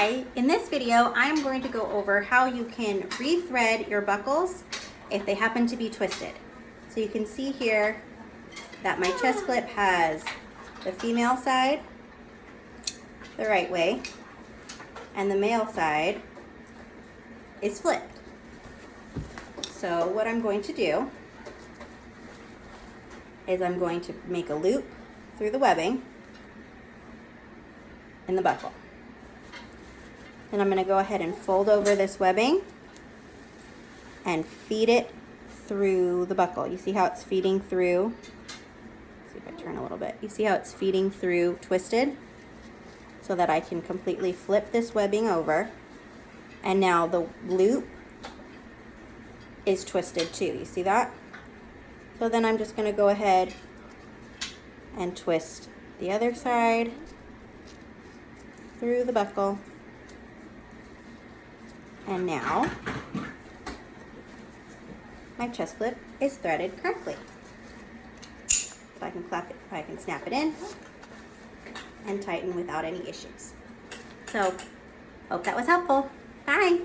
Hi, in this video I'm going to go over how you can rethread your buckles if they happen to be twisted. So you can see here that my chest clip has the female side the right way and the male side is flipped. So what I'm going to do is I'm going to make a loop through the webbing in the buckle. Then I'm going to go ahead and fold over this webbing and feed it through the buckle. You see how it's feeding through? Let's see if I turn a little bit. You see how it's feeding through twisted? So that I can completely flip this webbing over. And now the loop is twisted too. You see that? So then I'm just going to go ahead and twist the other side through the buckle. And now my chest clip is threaded correctly. So I can snap it in and tighten without any issues. So, hope that was helpful. Bye.